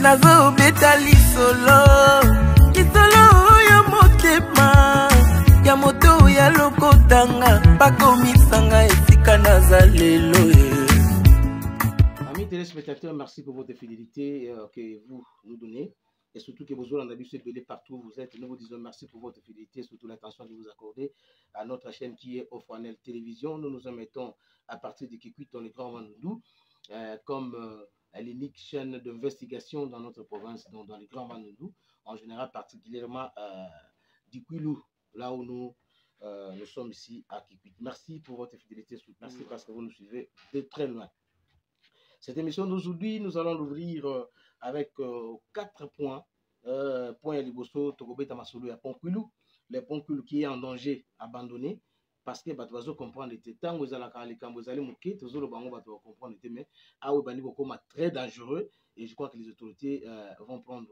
nazo beta lisolo lisolo ya motema ya moto ya lokotanga bakomisanga esika naza lelo. Amis téléspectateurs, merci pour votre fidélité que vous nous donnez et surtout que vous avez l'habitude de partout où vous êtes. Nous vous disons merci pour votre fidélité et surtout l'attention que vous accordez à notre chaîne qui est Ofwanel Télévision. Nous nous en mettons à partir de Kikwit dans le Grand Bandundu comme l'unique chaîne d'investigation dans notre province, dans le Grand Bandundu, en général particulièrement du Kwilu, là où nous sommes ici à Kikwit. Merci pour votre fidélité, merci parce que vous nous suivez de très loin. Cette émission d'aujourd'hui, nous allons l'ouvrir avec 4 points. Point Liboso, Tokobeta Masolo et Pont Kwilu. Le Pont Kwilu qui est en danger, abandonné. Parce que vous allez comprendre que tant que vous allez mouquer, vous allez comprendre que mais très dangereux. Et je crois que les autorités vont prendre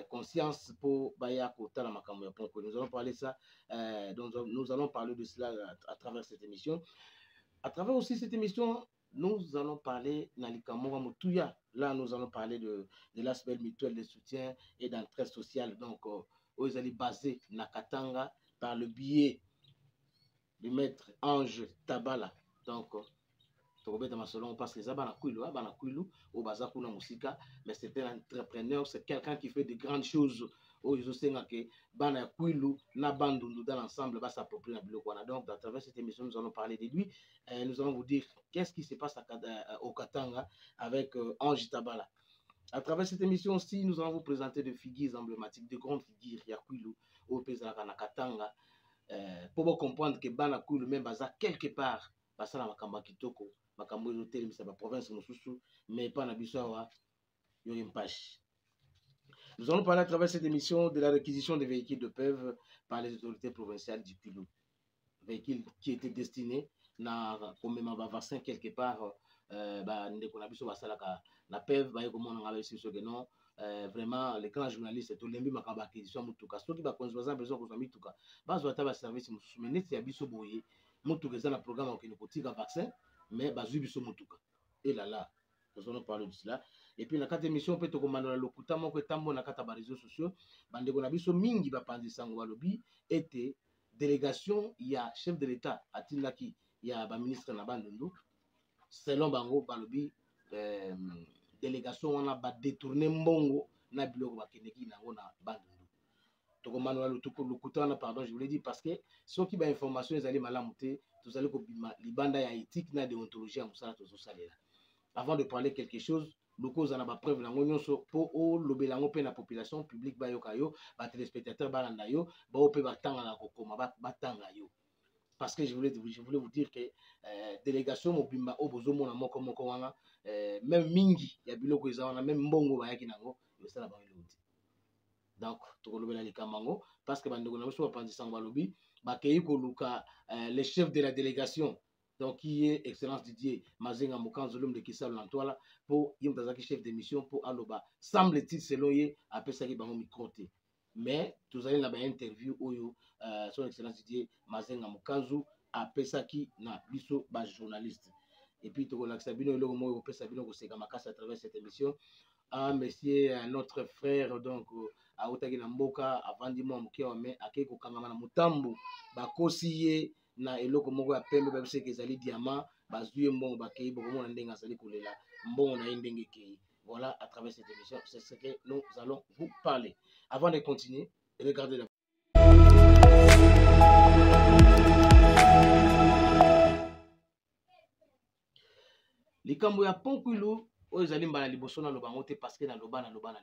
conscience pour Bayako Talamakambo. Nous allons parler ça. Nous allons parler de cela à travers cette émission. À travers aussi cette émission, nous allons parler Nalikamora Mutuya. Là, nous allons parler de l'aspect mutuel de soutien et d'entraide sociale. Donc, vous allez baser Nakatanga par le biais du maître Ange Tabala. Donc, on passe les Abanakuilu, mais c'est un entrepreneur, c'est quelqu'un qui fait de grandes choses. Dans l'ensemble, donc, à travers cette émission, nous allons parler de lui. Nous allons vous dire qu'est-ce qui se passe au Katanga avec Ange Tabala. À travers cette émission aussi, nous allons vous présenter des figures emblématiques, de grandes figures, Yakuilu, au Pesaka Katanga, pour vous comprendre que Banakuilu, même quelque part, Basala Makamba Kitoko, Makambo Hotel, c'est la province Mosusu, mais pas Nabisawa, Yoyimpash. Nous allons parler à travers cette émission de la réquisition des véhicules de PEV par les autorités provinciales du Kwilu. Véhicules qui étaient destinés à comme un vaccin quelque part, la PEV, vraiment, les grands journalistes, tout le monde a acquisition Mutuka. Ceux qui ont besoin de Mutuka, ils ont service mais net ya biso boye Mutuka est un programme qui nous coûte un vaccin, mais bazu biso Mutuka. Et là, nous allons parler de cela. Et puis, dans cette émission, peut-être que le locuta moko etambo na kata ba réseaux sociaux, bande ko na biso mingi ba pandisa ngo balobi était délégation il y a chef de l'État atilaki il y a ba ministre na bandundu selon bango balobi délégation wana ba détourner mbongo na biloko ba keneki na ngo na bandundu. Toko manuel lokuta na pardon, je voulais dire parce que ceux qui ba information ils allaient malamuté, tous allez ko bima libanda ya éthique na déontologie en musala tozo salela. Avant de parler quelque chose, nous causons la preuve pour l'obélango pe la population publique bayokayo, ba téléspectateurs balandayo, ba ope batanga na kokoma batanga yo. Parce que je voulais vous dire que délégation mobimba obozo mona moko moko wana même mingi ya biloko ezana même mbongo bayaki nango yo sala ba elodi. Donc to lobela likamango parce que bandeko na biso bapandisa ngalobi ba kei ko luka le chef de la délégation. Donc, qui est Excellence Didier Mazenga Mokanzo, l'homme de Kissa Lantoila, pour Yimtazaki, chef de mission, pour Aloba. Semble-t-il, selon lui, après ça, il va microter. Mais, tous allez là-bas interview, son Excellence Didier Mazenga Mokanzo, après ça, qui n'a biso bas journaliste. Et puis, tout le monde, Sabino, le mot, au Sabino, c'est Gamakas à travers cette émission. Un monsieur, notre frère, donc, à Otagina Mboka, avant d'y mais à Keko Kangamana Mutambu, Bakosiye, na eloko moko ya pembe ba biseke ezali diamant bazuye mbongo bakei bokomo na ndenga azali kolela mbongo na ndenge kei. Voilà, à travers cette émission, c'est ce que nous allons vous parler. Avant de continuer, regardez la likambo ya Pont Kwilu oyo ezali mbala liboso na lobango te parce que na loba limba.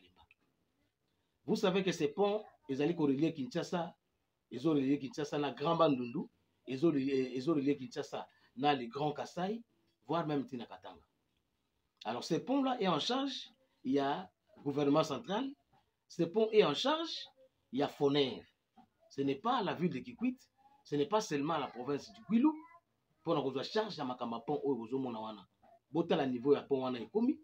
Vous savez que ces ponts ezali ko relier Kinshasa, ezo relier Kinshasa na Grand Bandundu. Ils ont relié Kinshasa dans les Grands Kassai, voire même Tina Katanga. Alors, ce pont-là est en charge, il y a le gouvernement central. Ce pont est en charge, il y a Foner. Ce n'est pas la ville de Kikwit, ce n'est pas seulement la province du Kwilu. Pour nous avoir charge à Makamba pont au Bozomonawana. Bota la niveau ya pont wana ekomi.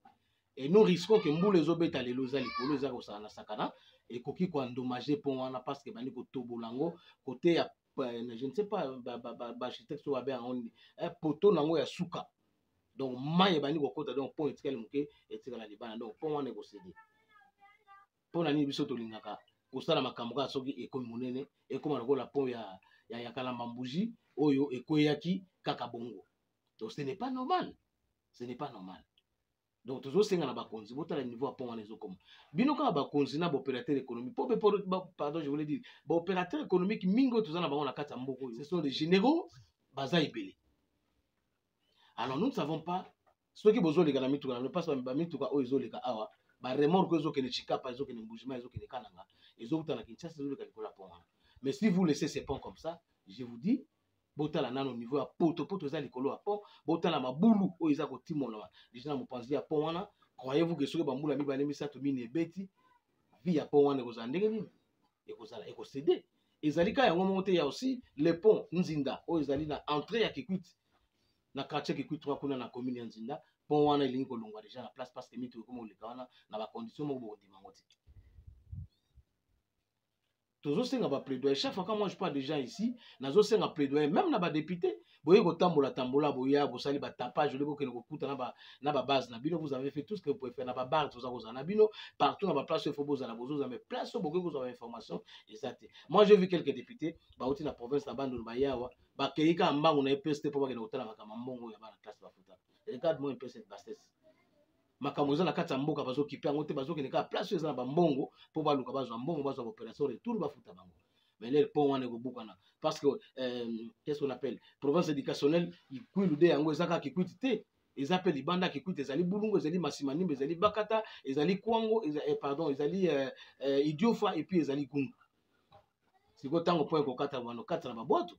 Et nous risquons que Mbou les obéta les lozali pour les arosana sakana et koki ko endommager pont wana parce que bani ko tobolango côté ya je ne sais pas, architecte soit bien un poteau nango ya suka. Donc, maille bani ko kota donc pont etikali muke etikala libana donc pont wana ko céder. Pona nini biso tolingaka kosala makambo kaka soki ekomi monene ekoma lokola pont ya Kalamba Mbuji oyo ekoyaki kaka bongo. Donc ce n'est pas normal. Ce n'est pas normal. Donc toujours senga na bakonzi botala niveau à pont wana ezokoma. Bino kaka bakonzi na opérateur économique. Pardon, je voulais dire, opérateur économique mingo tozana bango na kati ya mboko. Ce sont des généraux baza ibele. Alors nous ne savons pas ce qui besoin les gars mituka, ne passe pas mituka o ezoleka awa. Ba remorque ezokene Chikapa ezokene Mbujima ezokene Kananga ezokutana na Kinshasa ezoleka likola pont wana. Mais si vous laissez ces ponts comme ça, je vous dis botala nano niveau ya poto eza likolo ya pont, botala mabulu o eza ko timona déjà na mopanzi ya pont wana. Croyez-vous que soki bambula mibale misato mine ebeti vi ya pont wana ekozala ndenge nini ekozala ekosede ezalika yango monte ya aussi le pont Nzinda o ezali na entrée ya Kikwit na quartier Kikwit 3 kuna na commune ya Nzinda. Pont wana elingi kolongwa déjà na place parce que mitu ekomo leka wana na ba condition moko bondima ngoti. Toujours senga ba plaidoyer chaque fois quand moi je parle déjà ici nazo senga plaidoyer même na ba député boye ko tambola boya bo sali ba tapage le ko kuta na ba base na bino. Vous avez fait tout ce que vous pouvez faire na ba bar tout ça ko na bino partout na ba place faut boza na bozo mais place au beaucoup ko information exacte. Moi j'ai vu quelques députés ba oti na province na bando ba yawa ba keika mbangu na EPST pour ba ke na makama mbongo ya ba na classe ba futa. Regarde-moi un peu cette bassesse. Makamoza na kati ya mboka bazo kipe yango te bazo keneka place eza na bambongo po baluka bazwa mbongo bazwa opération retour bafuta bango. Mais le pont wana ko bukana parce que qu'est-ce qu'on appelle province éducationnelle ikwilu de yango ezaka Kikwit te ezapel libanda Kikwit ezali bulungu ezali Masimanimbe ezali Bakata ezali Kwango pardon ezali Idiofa et puis ezali Kungu. Siko tango point ko kata wana kata na baboto.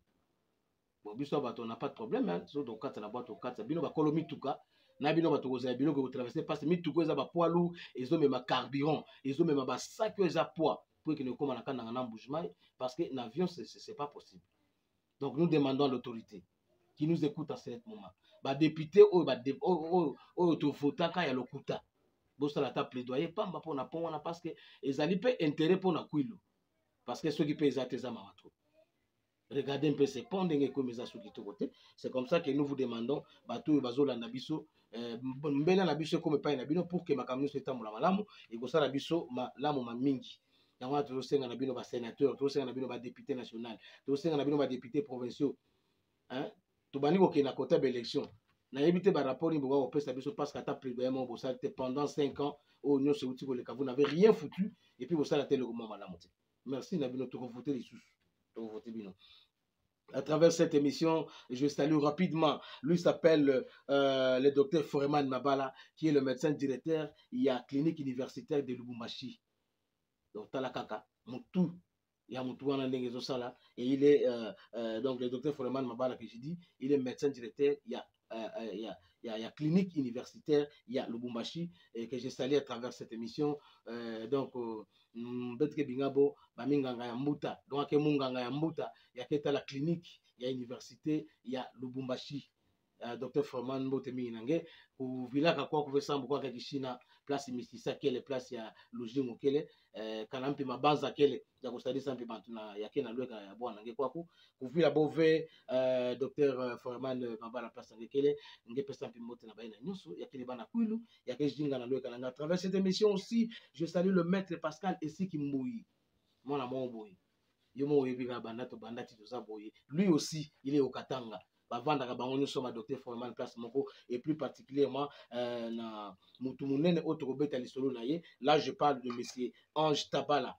Bon biso bato na pas de problème hein so donc kata na boto kata bino ba kolomi tuka. Na bino bato kozala bino ko traverser parce que mituko eza ba poids lourd ezo mema carburant ezo mema ba sac eza poids pour que ne koma na kana na Mbujima parce que l'avion c'est pas possible. Donc nous demandons à l'autorité qui nous écoute à ce moment ba député o to votaka ya lokuta bosala ta plaidoyer pamba pona pont wana parce que ezali pe intérêt pona Kwilu parce que ceux qui payent za mawato. Regardez un peu ces ponts d'enge comme ça sur qui côté. C'est comme ça que nous vous demandons bateau bazola na biso mbela na biso comme pa na bino pour que makamno se tambola malamu et ko sala biso malamu ma mingi. Yango to senga na bino ba sénateur, to senga na bino ba député national, to senga na bino ba député provinciaux. Hein? To bani ko ke na kota élection. Na éviter ba rapport ni bo pesa biso parce que ta plaidoyer mo bo salté pendant 5 ans au Union Soviétique ko vous n'avez rien foutu et puis bo sala tele ko malamu. Merci na bino to voter les sous. À travers cette émission, je salue rapidement. Lui s'appelle le docteur Foreman Mabala, qui est le médecin directeur. Il y a clinique universitaire de Lubumbashi. Donc, Talakaka, Moutou, il y a Moutou en Sala. Et il est donc le docteur Foreman Mabala que j'ai dit, il est médecin directeur. Il y a clinique universitaire, il y a Lubumbashi, et que j'ai salué à travers cette émission. Donc, Betke Bingabo, Baminganga Yambuta, donc Munganga Yambuta, il y a Keta la clinique, il y a université, il y a Lubumbashi. Docteur Forman Mbotemi Nange, ou Villa Kakwa Kouvesam, Bokwa Kakishina, place Mistisa, quelle place il y a Lojimo, quelle Kanampi Mabanza, quelle, Yakostadi Sampi Bantuna, Yakena Lueka, Boanange Kwaku, Kouvila Bové, docteur Forman Mabala, place Nange, quelle, Ngepe Sampi Motena Baina Nyusu, Yakele Bana Kwilu, Yakejinga Lueka Nanga. À travers cette émission aussi, je salue le maître Pascal Essiki Mboui, mon amour Mboui. Yomo Yebiga Bandato Bandati Zaboye. Lui aussi, il est au Katanga. Bavanda bango nyonso ma docteur Foreman place moko et plus particulièrement na mutu munene otokobeta lisolo na ye. Là je parle de monsieur Ange Tabala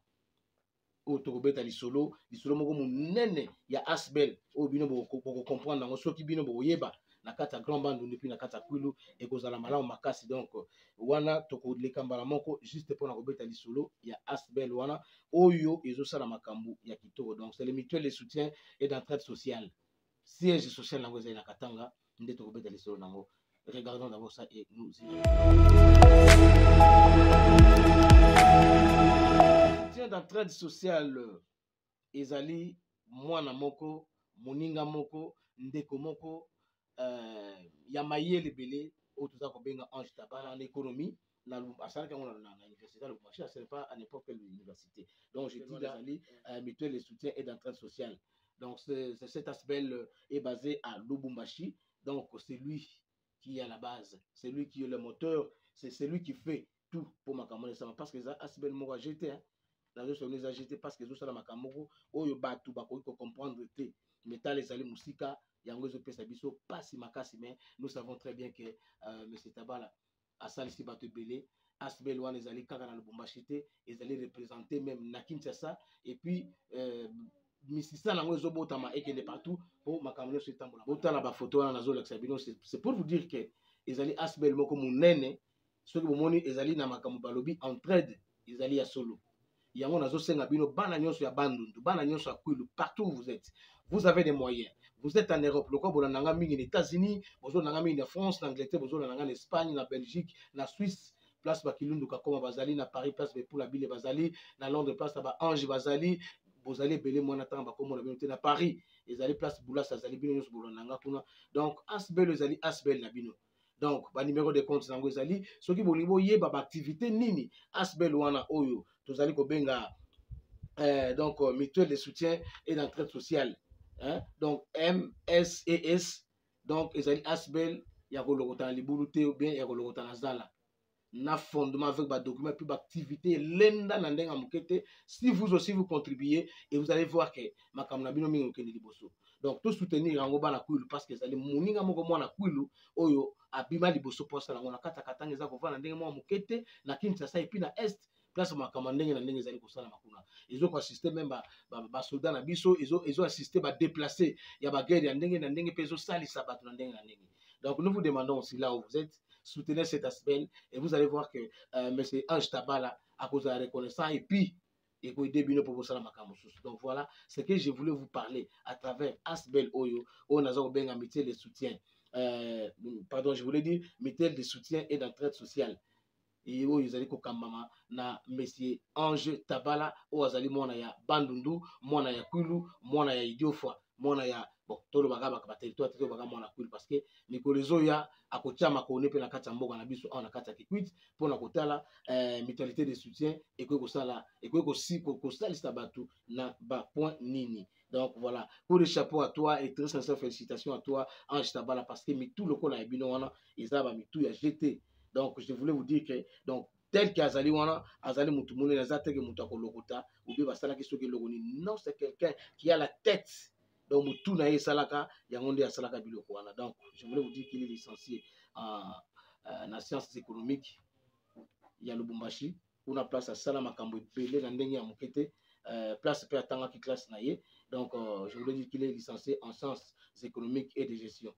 otokobeta lisolo moko munene ya Asbel o bino boko comprendre ngo soki bino boyeba na kata grand band depuis na kata Kwilu et kozala malamu makasi. Donc wana tokoleka mbala moko juste pour na kobeta lisolo ya Asbel wana oyo ezosala makambu ya kitoko. Donc c'est le mutuel de soutien et d'entraide sociale. Siège social nango ezali na Katanga nde tokobeta lisolo nango. Regardons d'abord ça et nous soutien d'entraide sociale ezali mwana moko moninga moko ndeko moko ya mayele belé o tuza ko benga Ange Tabala en économie na asalaka ngona na université le marché c'est pas à n'importe quelle université. Donc je dis ezali mutuel de soutien et d'entraide sociale. Donc cet aspect est basé à Lubumbashi. Donc c'est lui qui est à la base, c'est lui qui est le moteur, c'est lui qui fait tout pour makambo ça parce que ça asbel moko jeté hein la réseau les a jeté parce que zo sala makambo oyo batu ba ko comprendre te métal ezali musika yango zo pesa biso pasi makasi mais nous savons très bien que monsieur Tabala a salisi batu belé asbel wana ezali kaka na Lubumbashi te ezali représenter même na Kinshasa et puis misisa nango ezobotama ekende partout pour makambo nyonso etambola botala bafoto wana nazolakisa bino c'est pour vous dire que ezali asbel moko munene soki bomoni ezali na makambo balobi entraide ezali ya solo yango nazosenga bino bana nyonso ya Bandundu bana nyonso ya Kwilu partout où vous êtes vous avez des moyens vous êtes en Europe lokwa bolandanga mingi na États-Unis bozolanga mingi na France na Angleterre bozolanga na Espagne na Belgique na Suisse place bakilundu kakoma bazali na Paris place Bepula Bile bazali na Londres place ba Ange bazali bozali belé mwana tamba comme on a bien na Paris ezali place Boulas azali bino nyonso bolandanga kuna donc asbel ezali asbel na bino donc ba numéro de compte nango ezali soki bolingo yeba ba activité nini asbel wana oyo tozali ko benga donc mutuelle de soutien et d'entraide sociale hein donc MSES donc ezali asbel ya ko lokota libulu te ou bien ya ko lokota na zala na fondement avec ba document puis ba activité lenda na ndenga mukete si vous aussi vous contribuez et vous allez voir que makamna bino mingi okende liboso donc tout soutenir yango bana Kwilu parce que ezali muninga moko mwana Kwilu oyo abima liboso posa na ngona kata katanga za kovana ndenge mwa mukete na Kinshasa et puis na est place makambo ndenge na ndenge ezali kosala makuna ezo ko assister même ba soldat na biso ezo assister ba déplacer ya ba guerre ya ndenge na ndenge peso salisa bato na ndenge na ndenge donc nous vous demandons aussi là où vous êtes soutenez cet aspect et vous allez voir que monsieur Ange Tabala à cause de la reconnaissance et puis et pour aider bino pour ça makambo donc voilà ce que je voulais vous parler à travers Asbel Oyo on a zo benga mutuelle de soutien pardon je voulais dire mutuelle de soutien et d'entraide sociale et oyo ezali kokambama na monsieur Ange Tabala o azali mwana ya Bandundu mwana ya Kwilu mwana ya Idiofwa mwana ya bon tolo bagaba ba territoire tolo bagaba mwana Kwilu parce que mikolo ya akotia makone pe na kati ya mboka na biso on na kati ya Kikwit pona kotala mutualité de soutien et ko sala et ko salisa batu na ba point nini. Donc voilà, pour le chapeau à toi et très sincère félicitations à toi Ange Tabala parce que mitou loko na ebino wana ezaba mitou ya jeté. Donc je voulais vous dire que donc tel que Azali wana Azali mutu mune na zate ke mutu akolokota ou bien basala ki soki logoni non c'est quelqu'un qui a la tête donc mutu na yesalaka yangonde ya salaka biloko wana. Donc je voulais vous dire qu'il est licencié en sciences économiques ya Lubumbashi una place à sala makambo ebele na ndenge ya mokete place pe atanga ki classe na ye. Donc je voulais dire qu'il est licencié en sciences économiques et de gestion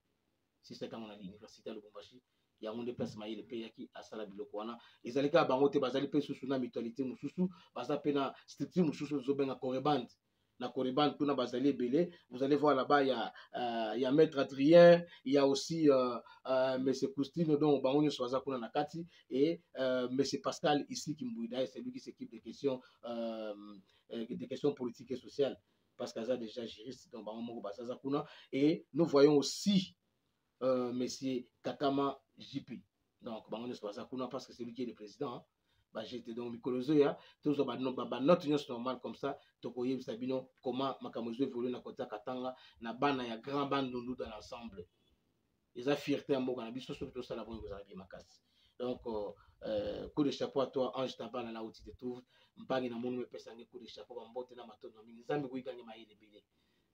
si c'est comme on a dit l'université à Lubumbashi yango nde place mayele pe yaki asala biloko wana ezali ka bango te bazali pe susu na mutualité mususu baza pe na structure mususu zobenga Coreband na Coreband kuna bazali ebele. Vous allez voir là-bas il y a maître Adrien, il y a aussi monsieur Coustine donc bango nyonso baza kuna na kati et monsieur Pascal ici Kimbouida c'est lui qui s'occupe des questions politiques et sociales parce qu'il a déjà juriste donc bango moko baza kuna et nous voyons aussi monsieur Kakama JP. Donc, parce que c'est lui qui est le président. Hein. Bah, j'étais donc Mikolozo, ya. Tous les notre union normale comme ça. Tokoye Sabino, comment Makamozo évolue na Kota Katanga, na bana ya grand bandundu dans l'ensemble. Ils ont fierté en Boga, biso surtout ça la bonne vous avez makas. Donc, coup de chapeau à toi, Ange Tabala là où tu te trouves. Mpagi na monu me pesa coup de chapeau, mbote na matono, minzambi kuikange maile bile.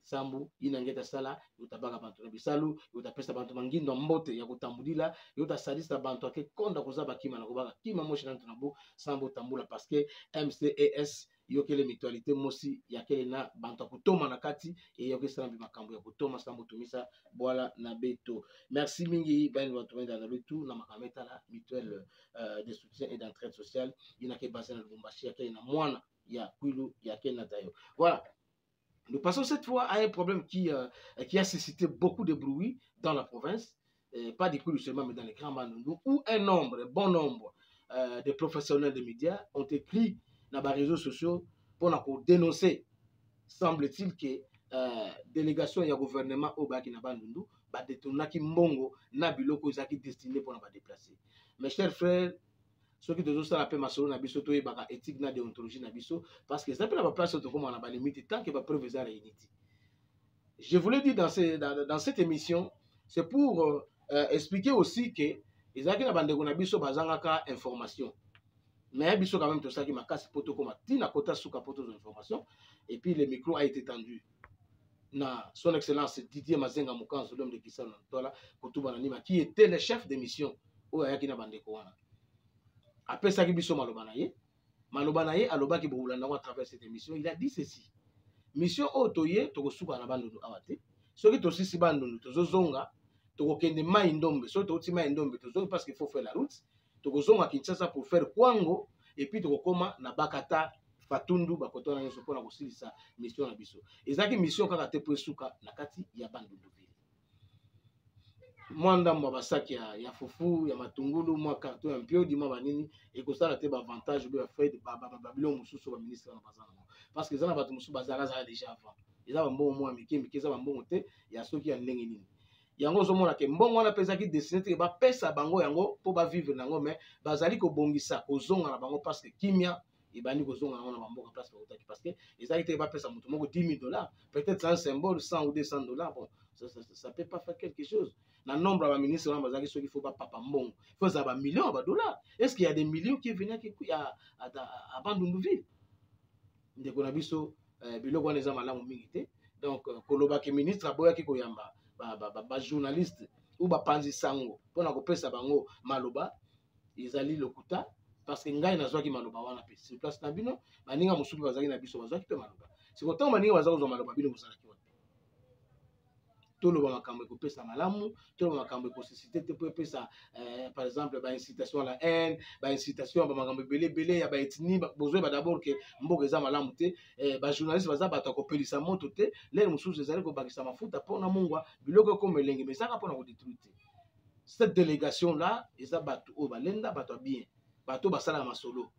Sambu inangeta sala yotabaka bantu na bisalu yotapesa bantu mangindo mbote ya kutambulila yotasalisa bantu ake konda kozaba kima na kobaka kima moshi na ntunabu sambu tambula parce que MCES yokele mutualité mosi yakele na bantu akutoma na kati et yoke sambi makambo ya kutoma sambu tumisa boala na beto. Merci mingi bani bantu wenda na beto na makameta la mutuelle de soutien et d'entraide sociale inake basé na Lubumbashi yakele na mwana ya Kwilu yakele na tayo. Voilà. Nous passons cette fois à un problème qui a suscité beaucoup de bruit dans la province, pas du Kwilu seulement, mais dans les grands Bandundu, où un bon nombre de professionnels des médias ont écrit dans les réseaux sociaux pour dénoncer, semble-t-il, que délégation et gouvernement au Baki na Bandundu, ba détournaki mbongo na biloko zaki destiné pour nous déplacer. Mes chers frères, ceux qui ont ça la masolo na biso to yebaka éthique na déontologie na biso parce que ça peut la place to comme on a ba limite tant que ba preuve za réunité. Je voulais dire dans cette émission c'est pour expliquer aussi que ezaki na bandeko na biso bazanga ka information Mais biso quand même tout ça qui m'a cassé poto comme tina kota suka poto d'information et puis le micro a été tendu. Na son excellence Didier Mazenga Mukanzo l'homme de Kisano Ntola Kotuba Nanima qui était le chef de mission au ayaki na bandeko wana. Après ça qui biso malobanaye aloba ki boulanda à travers cette émission, il a dit ceci. Mission otoye to kosuka na bandu awate. Soki to sisi bandu to zozonga to kokende mai ndombe, so to uti mai ndombe to zo parce qu'il faut faire la route. To kozonga Kinshasa pour faire Kwango et puis to kokoma na Bakata Fatundu bakotona nyoso pona kosilisa mission na biso. Ezaki mission kaka te posuka na kati ya bandu ville. Mwanda mwa basaki ya fufu ya matungulu mwa carton ya mpio di mwa banini ekosala te ba avantage be fait ba bilon mususu ba ministre na bazana. Parce que zana batu mususu bazala za déjà avant. Eza ba mbongo mwa mike eza ba mbongo te ya soki ya ndenge nini. Yango zomona ke mbongo wana pesa ki destiné te ba pesa bango yango po ba vivre nango mais bazali ko bongisa kozonga na bango parce que kimia ibandi kozonga na bamboka place ba utaki parce que ezali te ba pesa mutu moko $10,000 peut-être un symbole 100 ou $200 bon ça peut pas faire quelque chose na nombre de ministres wana bazali soki faut pas papa mbongo faut ça ba millions ba dollars est-ce qu'il y a des millions qui venaient à Bandundu-Ville ndeko na biso biloko wana eza malamu mingi te donc koloba ke ministre aboya ki koyamba ba journaliste ou ba panzi sango pona ko pesa bango maloba ezali lokuta parce que ngai nazwaki maloba wana pe sur place na bino baninga musuki bazaki na biso bazwaki pe maloba sikoto baninga bazaki zo maloba bino bozalaki wapi toloba makambo ko pesa malamu toloba makambo ko susciter te pour pesa par exemple ba incitation à la haine ba incitation ba makambo belé ya ba etnie besoin ba d'abord que mboka eza malamu te ba journaliste baza bato ko pelisa moto te les mususu ezali ko bakisa mafuta pona mungwa biloko ko melenge mais ça pona ko détruire cette délégation là eza bato o balenda bato bien bato basala masolo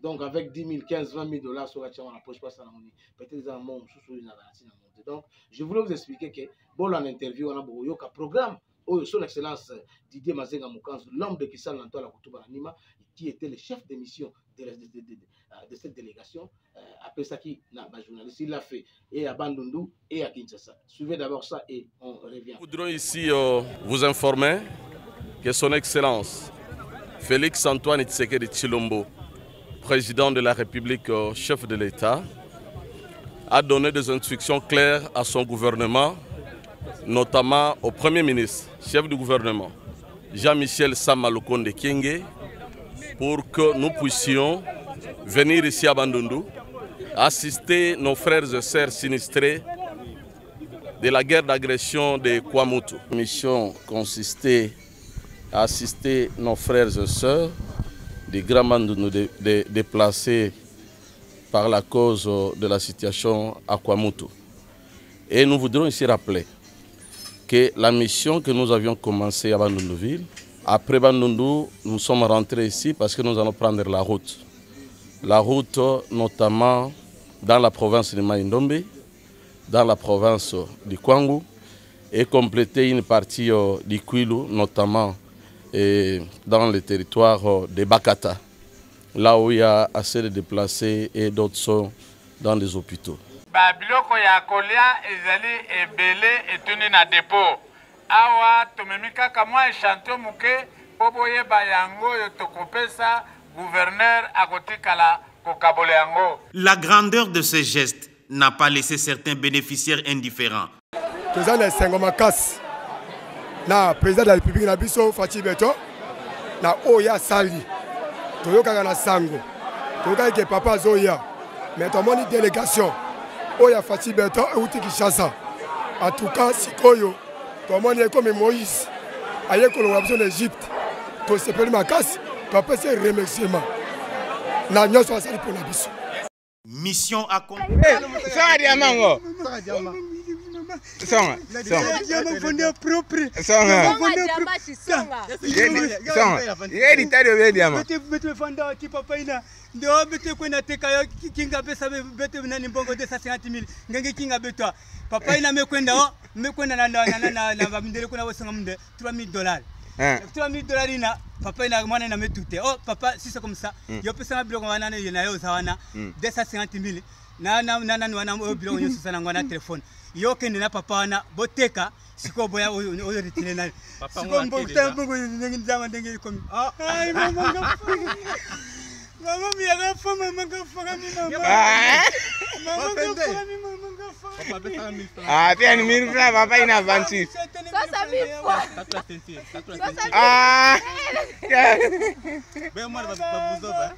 donc avec 10 000 15 20 000 dollars sur la tienne on approche pas ça na moni peut-être dans mon sous na garantie na monter donc je voulais vous expliquer que bon en interview on a boyoka programme son excellence Didier Mazenga Mukanzo l'homme de Kisano Ntola Kotuba Nanima qui était le chef de mission de cette délégation après ça qui na ba journaliste il l'a fait et à Bandundu et à Kinshasa. Suivez d'abord ça et on revient. Nous voudrions ici vous informer que son excellence Félix Antoine Tshisekedi Tshilombo, président de la République, chef de l'État, a donné des instructions claires à son gouvernement, notamment au Premier ministre, chef du gouvernement, Jean-Michel Sama-Lukonde Kyenge, pour que nous puissions venir ici à Bandundu, assister nos frères et sœurs sinistrés de la guerre d'agression de Kwamutu. La mission consistait à assister nos frères et sœurs des grands Bandundu déplacés par la cause de la situation à Kwamutu. Et nous voudrions ici rappeler que la mission que nous avions commencée à Bandundu-Ville, après Bandundu, nous sommes rentrés ici parce que nous allons prendre la route. La route notamment dans la province de Mai-Ndombe, dans la province du Kwangu, et compléter une partie du Kwilu, notamment dans le territoire de Bakata, là où il y a assez de déplacés et d'autres sont dans des hôpitaux. Biloko ya kolia ezali ebele etuni na dépôt. Awa tomemika kamwa échantillon muke poboye bayango yo tokopesa gouverneur akotikala kokabole yango. La grandeur de ce geste n'a pas laissé certains bénéficiaires indifférents. Tozana Sengomakas na président de la République na biso Fachi Beto na oya sali toyoka na sango toyoka ke papa zoya mais tomoni délégation oya Fachi Beto euti Kinshasa en tout cas sikoyo tomoni comme Moïse aye kolonga biso na Égypte to sepeli makasi to pese remerciement na nyoso asali pour la biso mission accomplie. Ça diamango. Songa. $1000 na papa ina mwana na metute. Oh papa si c'est comme ça. Yo pesa na biloko wana na yo zawana 250 000 na wana biloko yo sasa na ngwana telefone. Yo kende na papa wana boteka siko boya oyo retire na. Siko mbota mbongo ndenge ndenge komi. Ai mama. Mama mia gafa mama gafa mi mama. Mama gafa mi mama gafa. Papa beta 1000 francs. Ah, bien 1000 francs papa ina aventure. Ça 1000 fois. Ah. Ben moi babuzoba.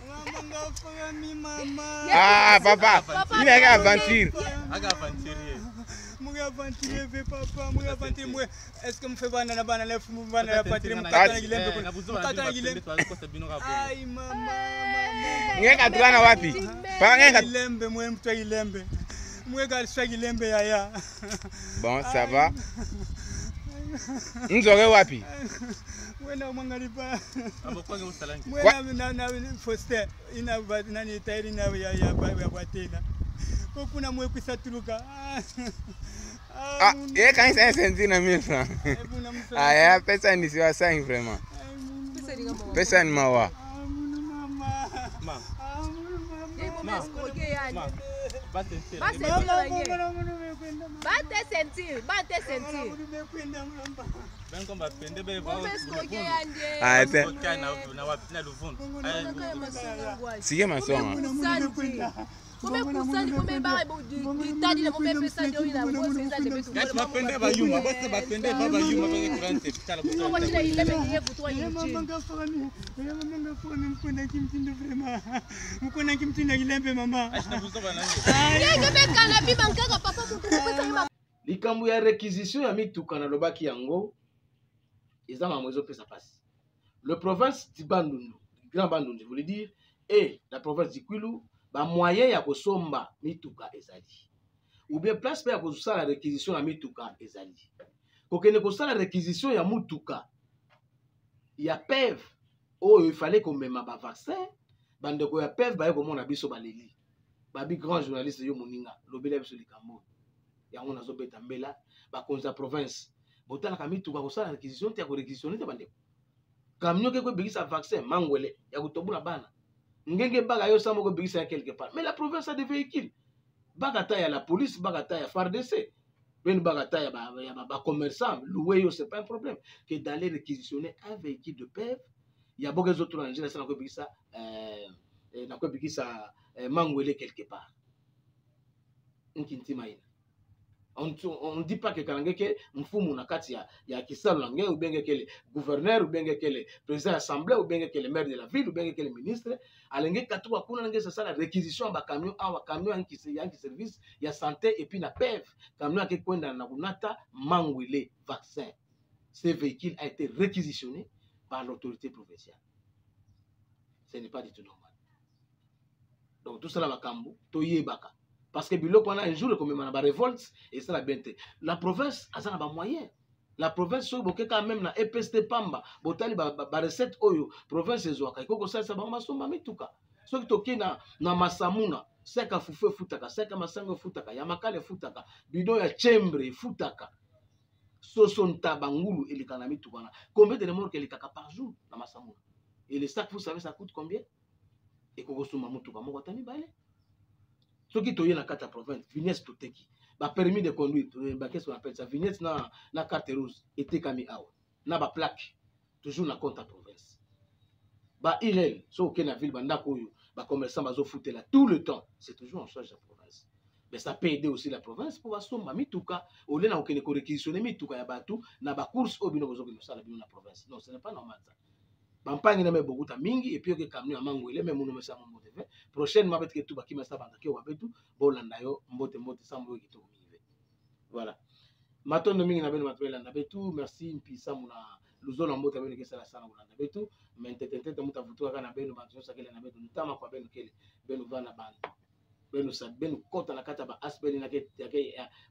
Mama gafa mi mama. Ah papa, il a aventure. Aga aventure. Moi aventure ve papa, moi aventure moi. Est-ce que me fait bana na bana le fumu bana la patrie mu katana gilembe ko. Katana gilembe ai mama. Ngeka tukana wapi? Pa ngeka gilembe moi mtu gilembe. Moi gal swa gilembe yaya. Bon, ça va. Nzore wapi? Wena mwangalipa. Abokwange usalangi. Mwena na foster ina nani tairi na ya batena. Kokuna mwe kwisatuluka. Ah, yeye kanisa senzi na 1000 francs. Ah, ya pesa ni siwa sangi vraiment. Pesa ni mawa. Mama. Bate sentir. Ben komba pende be ba. Ah, ete. Na wapi na luvundu. Sige masoma. Combien de pourcents combien ba ditadi le combien pesa ndio ina ngozi nza de betu. Kati mapende ba yuma, basi bapende ba yuma ba kurante pitala kutoa. Kwa nini ile mengi kutoa nje? Mama ngafani mkona kimtindo vraiment. Mkona kimtindo gilembe mama. Ashina buzoba nange. Yenge beka na biba nkaka papa kutukupa yima. Likambu ya réquisition ya mituka na lobaki yango eza mamwezo pesa passe. Le province du Bandundu, Grand Bandundu, je voulais dire, et la province du Kwilu ba moyen ya kosomba mituka ezali. Ou bien place pe ya kosala réquisition ya mituka ezali. Kokene kosala réquisition ya mutuka ya PEV il fallait qu'on mema ba vaccin bandeko ya PEV ba komona biso baleli. Ba bi grand journaliste yo moninga lobela biso likambo. Yango nazo beta mbela ba konza province. Botala ka mituka kosala réquisition te ya ko réquisitionner te bandeko. Camion ke ko bigisa vaccin mangwele ya kutobula bana. Ngenge baga yo samo ko bigisa quelque part. Mais la province a des véhicules. Bagata ya la police, bagata ya FARDC. Ben bagata ya ba commerçant, louer yo c'est pas un problème. Que d'aller réquisitionner un véhicule de PEV, il y a beaucoup d'autres engins ça na ko bigisa mangwele quelque part. Nkintimaina. On ne dit pas que Kalangeke mfumu na kati ya kisalo lange ou bien que le gouverneur ou bien que le président de l'assemblée ou bien que le maire de la ville ou bien que le ministre alenge katuwa kuna nange ça la réquisition ba camion en qui service ya santé et puis na PEV camion qui kwenda na kunata mangwele vaccin. Ce véhicule a été réquisitionné par l'autorité provinciale. Ce n'est pas du tout normal. Donc tout cela makambo toyebaka. Parce que biloko wana un jour comme na ba révolte et ça la bente. La province a ça ba moyen. La province so boke quand même na EPST pamba, botali ba recette oyo province ezwaka. Ikoko ça ba masomba mituka. So ki toke na masamuna, seka fufu futaka, seka masango futaka, ya makale futaka, bidon ya chembre futaka. Sosonta bangulu elikana mituka na. Combien de morts elikaka par jour na masamuna? Et les sacs vous savez ça coûte combien? Et koko soma mutuka moko tani bale. Ce qui est dans la province, vignette toteki, ba permis de conduire, qu'est-ce qu'on appelle ça, vignette na carte rouge, était kami awa, na ba plaque, toujours na compte à province. Ba irel, so que na ville banda koyo, ba commerçant bazo foutre là tout le temps, c'est toujours en charge de la province. Mais ça peut aider aussi la province pour basomba mituka, au lieu na okene ko réquisitionner mituka ya batu, na ba course obino bozo kino sala bino na province. Non, ce n'est pas normal ça. Bampangi na me bokuta mingi et puis que camion mango ile même no mesa mo moteve prochainement peut que tout bakima sa banda ke wabetu bolanda yo mbote sambo ki to mive. Voilà. Matondo mingi na beno matwela na betu, merci mpisa muna luzola mbote beno ke sala sana bolanda betu, mais tete muta vutu kana beno bantu sakela na betu ntama kwa beno kele beno vana banda. Beno sa beno kota na kata ba asbeli na ke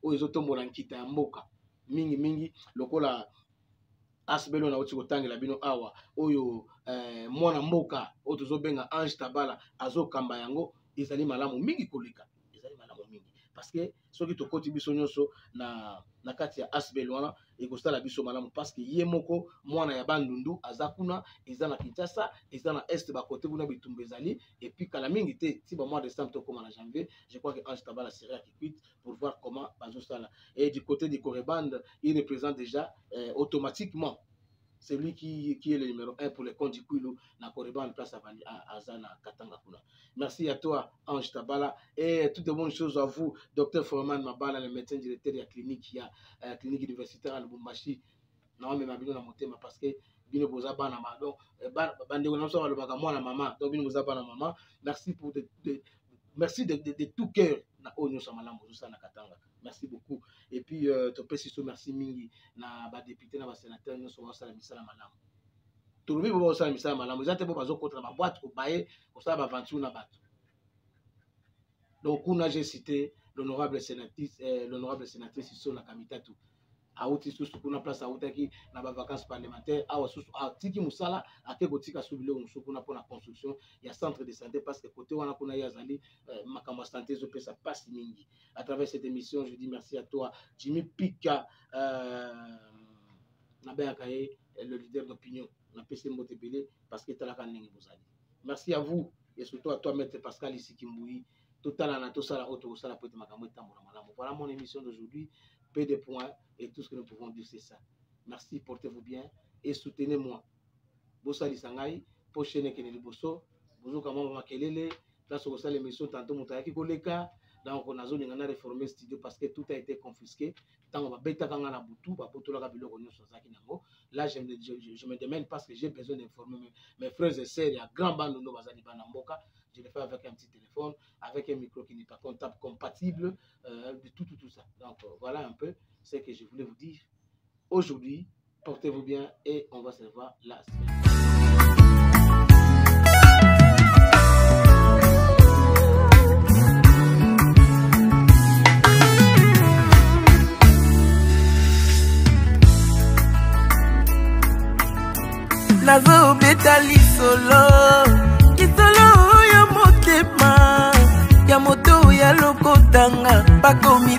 o ezotombola nkita ya mboka. Mingi lokola asbelo na otiko tangela bino awa oyo mwana mboka o tozobenga Ange Tabala azokamba yango ezali malamu mingi koleka ezali malamu mingi parce que soki tokoti biso nyonso na kati ya asbelo wana et que ça la biso malamu parce que yemoko mwana ya bandundu azakuna ezana Kinshasa ezana est ba côté kuna bitumba ezali et puis kala mingi te si ba mois de décembre to comme en janvier je crois que Ange Tabala serait qui quitte pour voir comment bazo sala et du côté du Coreband il représente déjà automatiquement c'est lui qui est le numéro 1 pour les comptes du Kouilou na Coreband place à Azana Katanga kuna. Merci à toi Ange Tabala et toutes de bonnes choses à vous Dr Foreman Mabala le médecin directeur de la clinique clinique universitaire à Lubumbashi na me mabino na motema parce que bino boza bana ma donc bande ko namso ba ka mwana mama donc bino boza bana mama merci pour merci de tout cœur na onyo sa malamu ça na Katanga. Merci beaucoup et puis topesi so merci mingi na ba député na ba sénateur nous so sala misala malamu tout le monde va sala misala malamu za te bo bazo contre ba boîte ko baye ko sa ba venture na bato. Donc on a j'ai cité l'honorable sénatrice sur la Kamitatu auti susu kuna place autaki na ba vacances parlementaires awa susu atiki musala ake kotika subile musu kuna pona construction ya centre de santé parce que côté wana kuna yazali makamba santé zo pesa passe mingi. À travers cette émission je dis merci à toi Jimmy Pika na Béakaye le leader d'opinion na PC Motebele parce que talaka ndenge bozali. Merci à vous et surtout à toi maître Pascal ici Kimboui total na to sala auto sala peut makambo tambola malamu. Voilà mon émission d'aujourd'hui. Peu de points et tout ce que nous pouvons dire c'est ça. Merci, portez-vous bien et soutenez-moi. Bossali Sangai, prochaine Keneli Bosso, Bozo Kamama Makelele, là sur ça l'émission tantôt Moutayaki Koleka, donc on a zone ngana réformer studio parce que tout a été confisqué. Tant on va bêta kanga na butu, ba poto la kabilo konyo sozaki nango. Là je me demande parce que j'ai besoin d'informer mes frères et sœurs, il y a grand bande no bazali bana mboka. Je le fais avec un petit téléphone, avec un micro qui n'est pas compatible, tout ça. Donc voilà un peu ce que je voulais vous dire. Aujourd'hui, portez-vous bien et on va se revoir la semaine. Nazo betali solo ya motema ya moto ya lokotanga pakomi